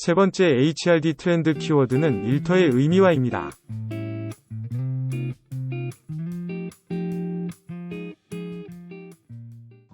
세 번째 HRD 트렌드 키워드는 일터의 의미화입니다.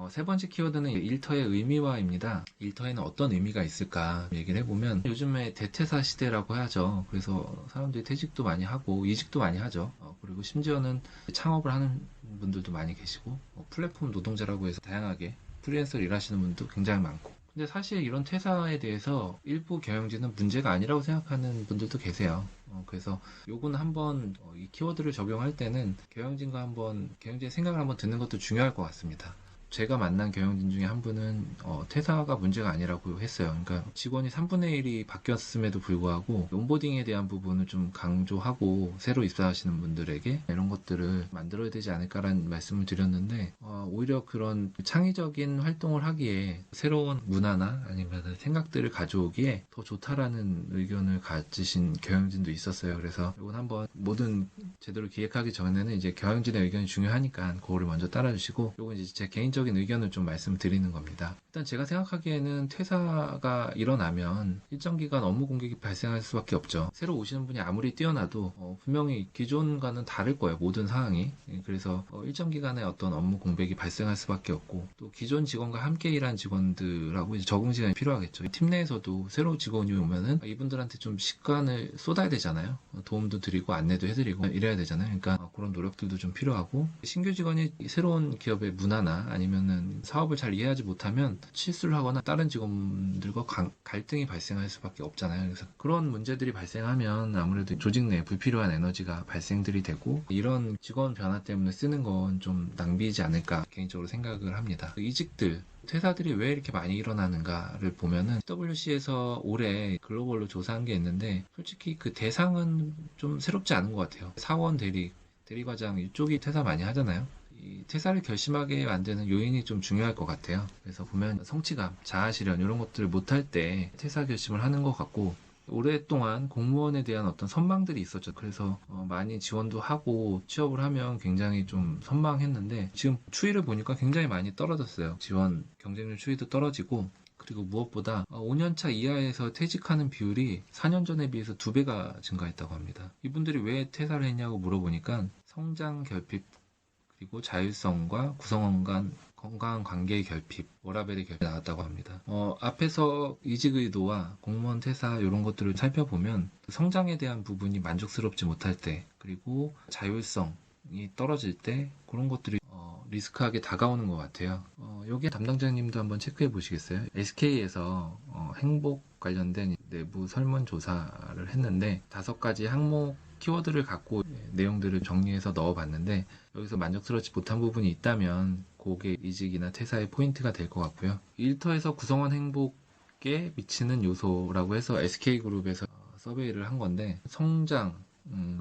세 번째 키워드는 일터의 의미화입니다. 일터에는 어떤 의미가 있을까 얘기를 해보면 요즘에 대퇴사 시대라고 하죠. 그래서 사람들이 퇴직도 많이 하고 이직도 많이 하죠. 그리고 심지어는 창업을 하는 분들도 많이 계시고 플랫폼 노동자라고 해서 다양하게 프리랜서로 일하시는 분도 굉장히 많고, 근데 사실 이런 퇴사에 대해서 일부 경영진은 문제가 아니라고 생각하는 분들도 계세요. 그래서 요거는 한번 이 키워드를 적용할 때는 경영진과 한번 경영진의 생각을 한번 듣는 것도 중요할 것 같습니다. 제가 만난 경영진 중에 한 분은 퇴사가 문제가 아니라고 했어요. 그러니까 직원이 3분의 1이 바뀌었음에도 불구하고 온보딩에 대한 부분을 좀 강조하고 새로 입사하시는 분들에게 이런 것들을 만들어야 되지 않을까라는 말씀을 드렸는데, 오히려 그런 창의적인 활동을 하기에 새로운 문화나 아니면 생각들을 가져오기에 더 좋다라는 의견을 가지신 경영진도 있었어요. 그래서 이건 한번 뭐든 제대로 기획하기 전에는 이제 경영진의 의견이 중요하니까 그거를 먼저 따라주시고, 이건 이제 제 개인적인 의견을 좀 말씀드리는 겁니다. 일단 제가 생각하기에는 퇴사가 일어나면 일정 기간 업무 공백이 발생할 수밖에 없죠. 새로 오시는 분이 아무리 뛰어나도 분명히 기존과는 다를 거예요. 모든 상황이. 그래서 일정 기간에 어떤 업무 공백이 발생할 수밖에 없고, 또 기존 직원과 함께 일한 직원들하고 이제 적응 시간이 필요하겠죠. 팀 내에서도 새로 직원이 오면은 이분들한테 좀 시간을 쏟아야 되잖아요. 도움도 드리고 안내도 해드리고 이래야 되잖아요. 그러니까 그런 노력들도 좀 필요하고, 신규 직원이 새로운 기업의 문화나 아니면은 사업을 잘 이해하지 못하면 실수를 하거나 다른 직원들과 갈등이 발생할 수밖에 없잖아요. 그래서 그런 문제들이 발생하면 아무래도 조직 내 불필요한 에너지가 발생들이 되고, 이런 직원 변화 때문에 쓰는 건 좀 낭비이지 않을까 개인적으로 생각을 합니다. 이직들, 퇴사들이 왜 이렇게 많이 일어나는가를 보면은 PwC에서 올해 글로벌로 조사한 게 있는데, 솔직히 그 대상은 좀 새롭지 않은 것 같아요. 사원 대리과장 이쪽이 퇴사 많이 하잖아요. 이 퇴사를 결심하게 만드는 요인이 좀 중요할 것 같아요. 그래서 보면 성취감, 자아실현 이런 것들을 못할 때 퇴사 결심을 하는 것 같고, 오랫동안 공무원에 대한 어떤 선망들이 있었죠. 그래서 많이 지원도 하고 취업을 하면 굉장히 좀 선망했는데, 지금 추이를 보니까 굉장히 많이 떨어졌어요. 지원 경쟁률 추이도 떨어지고, 그리고 무엇보다 5년차 이하에서 퇴직하는 비율이 4년 전에 비해서 2배가 증가했다고 합니다. 이분들이 왜 퇴사를 했냐고 물어보니까 성장 결핍, 그리고 자율성과 구성원 간 건강한 관계의 결핍, 워라밸의 결핍이 나왔다고 합니다. 앞에서 이직 의도와 공무원 퇴사 이런 것들을 살펴보면 성장에 대한 부분이 만족스럽지 못할 때, 그리고 자율성이 떨어질 때 그런 것들이 리스크하게 다가오는 것 같아요. 여기 담당자님도 한번 체크해 보시겠어요? SK에서 행복 관련된 내부 설문조사를 했는데 5가지 항목 키워드를 갖고 내용들을 정리해서 넣어봤는데, 여기서 만족스럽지 못한 부분이 있다면 그게 이직이나 퇴사의 포인트가 될 것 같고요. 일터에서 구성원 행복에 미치는 요소라고 해서 SK그룹에서 서베이를 한 건데, 성장,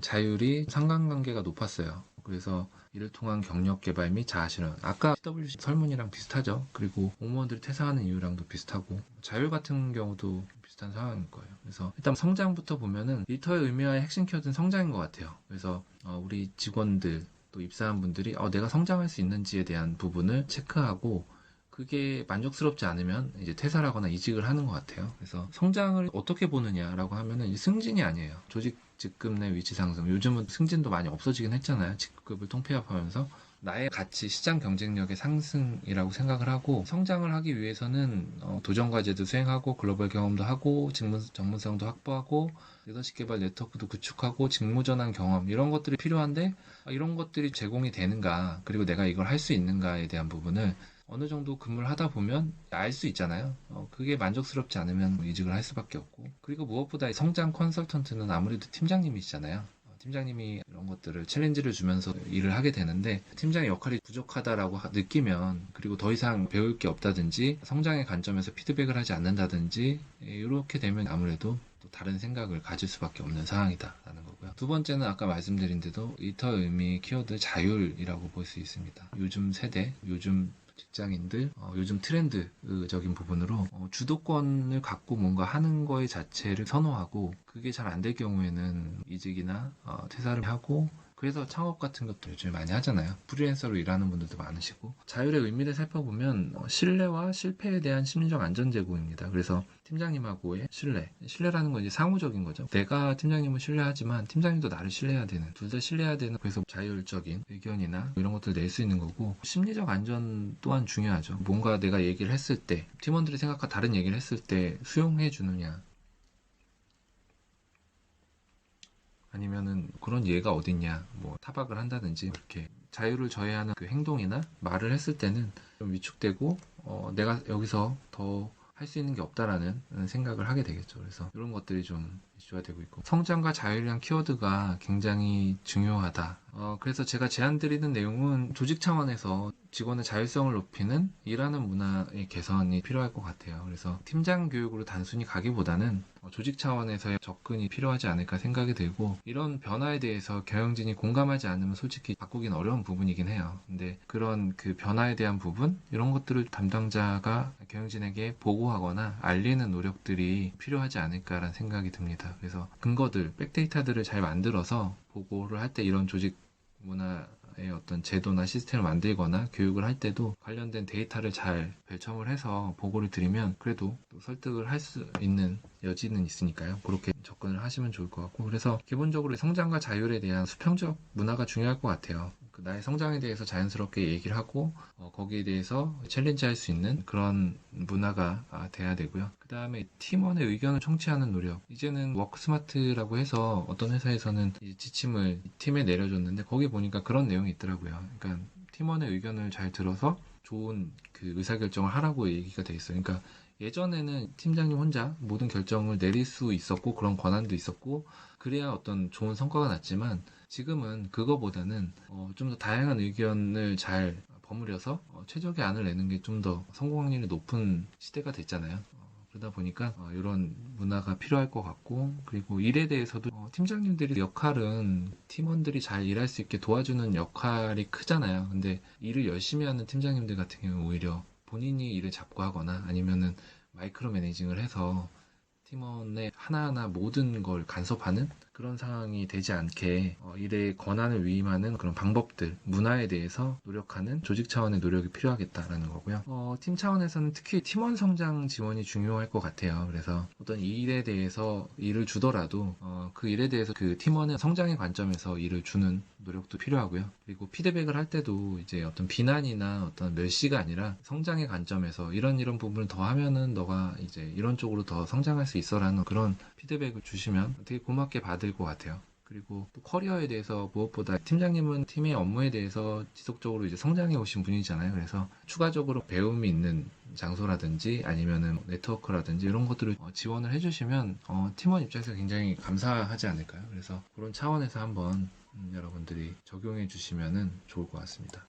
자율이 상관관계가 높았어요. 그래서 이를 통한 경력 개발 및 자아실현, 아까 PwC 설문이랑 비슷하죠. 그리고 공무원들이 퇴사하는 이유랑도 비슷하고, 자율 같은 경우도 비슷한 상황일 거예요. 그래서 일단 성장부터 보면은 일터의 의미와의 핵심 키워드는 성장인 것 같아요. 그래서 우리 직원들 또 입사한 분들이 내가 성장할 수 있는지에 대한 부분을 체크하고, 그게 만족스럽지 않으면 이제 퇴사를 하거나 이직을 하는 것 같아요. 그래서 성장을 어떻게 보느냐라고 하면은 이제 승진이 아니에요. 조직 직급 내 위치 상승. 요즘은 승진도 많이 없어지긴 했잖아요. 직급을 통폐합하면서. 나의 가치, 시장 경쟁력의 상승이라고 생각을 하고, 성장을 하기 위해서는 도전 과제도 수행하고 글로벌 경험도 하고 전문성도 확보하고 리더십 개발 네트워크도 구축하고 직무 전환 경험, 이런 것들이 필요한데, 이런 것들이 제공이 되는가, 그리고 내가 이걸 할 수 있는가에 대한 부분을 어느 정도 근무를 하다 보면 알 수 있잖아요. 그게 만족스럽지 않으면 이직을 할 수밖에 없고, 그리고 무엇보다 성장 컨설턴트는 아무래도 팀장님이시잖아요. 팀장님이 이런 것들을 챌린지를 주면서 일을 하게 되는데, 팀장의 역할이 부족하다라고 느끼면, 그리고 더 이상 배울 게 없다든지 성장의 관점에서 피드백을 하지 않는다든지 이렇게 되면 아무래도 또 다른 생각을 가질 수밖에 없는 상황이다라는 거고요. 두 번째는 아까 말씀드린 대로 일터 의미 키워드 자율이라고 볼 수 있습니다. 요즘 세대, 요즘 직장인들, 요즘 트렌드적인 부분으로 주도권을 갖고 뭔가 하는 거의 자체를 선호하고, 그게 잘 안 될 경우에는 이직이나 퇴사를 하고, 그래서 창업 같은 것도 요즘에 많이 하잖아요. 프리랜서로 일하는 분들도 많으시고. 자율의 의미를 살펴보면 신뢰와 실패에 대한 심리적 안전 제공입니다. 그래서 팀장님하고의 신뢰라는 건 이제 상호적인 거죠. 내가 팀장님을 신뢰하지만 팀장님도 나를 신뢰해야 되는, 둘 다 신뢰해야 되는, 그래서 자율적인 의견이나 이런 것들을 낼 수 있는 거고, 심리적 안전 또한 중요하죠. 뭔가 내가 얘기를 했을 때 팀원들이 생각과 다른 얘기를 했을 때 수용해 주느냐, 아니면은 그런 예가 어딨냐, 뭐 타박을 한다든지 이렇게 자유를 저해하는 그 행동이나 말을 했을 때는 좀 위축되고 내가 여기서 더 할 수 있는 게 없다라는 생각을 하게 되겠죠. 그래서 이런 것들이 좀 이슈가 되고 있고, 성장과 자율이란 키워드가 굉장히 중요하다. 그래서 제가 제안드리는 내용은 조직 차원에서 직원의 자율성을 높이는 일하는 문화의 개선이 필요할 것 같아요. 그래서 팀장 교육으로 단순히 가기보다는 조직 차원에서의 접근이 필요하지 않을까 생각이 들고, 이런 변화에 대해서 경영진이 공감하지 않으면 솔직히 바꾸긴 어려운 부분이긴 해요. 근데 그런 그 변화에 대한 부분, 이런 것들을 담당자가 경영진에게 보고하거나 알리는 노력들이 필요하지 않을까라는 생각이 듭니다. 그래서 근거들, 백데이터들을 잘 만들어서 보고를 할 때 이런 조직 문화의 어떤 제도나 시스템을 만들거나 교육을 할 때도 관련된 데이터를 잘 별첨을 해서 보고를 드리면 그래도 또 설득을 할 수 있는 여지는 있으니까요. 그렇게 접근을 하시면 좋을 것 같고, 그래서 기본적으로 성장과 자율에 대한 수평적 문화가 중요할 것 같아요. 나의 성장에 대해서 자연스럽게 얘기를 하고 거기에 대해서 챌린지할 수 있는 그런 문화가 돼야 되고요. 그 다음에 팀원의 의견을 청취하는 노력. 이제는 워크스마트라고 해서 어떤 회사에서는 이 지침을 팀에 내려줬는데 거기 보니까 그런 내용이 있더라고요. 그러니까 팀원의 의견을 잘 들어서 좋은 그 의사결정을 하라고 얘기가 돼 있어요. 그러니까 예전에는 팀장님 혼자 모든 결정을 내릴 수 있었고 그런 권한도 있었고 그래야 어떤 좋은 성과가 났지만, 지금은 그거보다는 좀 더 다양한 의견을 잘 버무려서 최적의 안을 내는 게 좀 더 성공 확률이 높은 시대가 됐잖아요. 그러다 보니까 이런 문화가 필요할 것 같고, 그리고 일에 대해서도 팀장님들의 역할은 팀원들이 잘 일할 수 있게 도와주는 역할이 크잖아요. 근데 일을 열심히 하는 팀장님들 같은 경우는 오히려 본인이 일을 잡고 하거나 아니면은 마이크로 매니징을 해서 팀원의 하나하나 모든 걸 간섭하는 그런 상황이 되지 않게 일의 권한을 위임하는 그런 방법들, 문화에 대해서 노력하는 조직 차원의 노력이 필요하겠다라는 거고요. 팀 차원에서는 특히 팀원 성장 지원이 중요할 것 같아요. 그래서 어떤 일에 대해서 일을 주더라도 그 일에 대해서 그 팀원의 성장의 관점에서 일을 주는 노력도 필요하고요. 그리고 피드백을 할 때도 이제 어떤 비난이나 어떤 멸시가 아니라 성장의 관점에서 이런 부분을 더 하면은 너가 이제 이런 쪽으로 더 성장할 수 있어라는 그런 피드백을 주시면 되게 고맙게 받을 것 같아요. 그리고 또 커리어에 대해서 무엇보다 팀장님은 팀의 업무에 대해서 지속적으로 이제 성장해 오신 분이잖아요. 그래서 추가적으로 배움이 있는 장소라든지 아니면은 네트워크라든지 이런 것들을 지원을 해주시면 팀원 입장에서 굉장히 감사하지 않을까요? 그래서 그런 차원에서 한번 여러분들이 적용해 주시면 좋을 것 같습니다.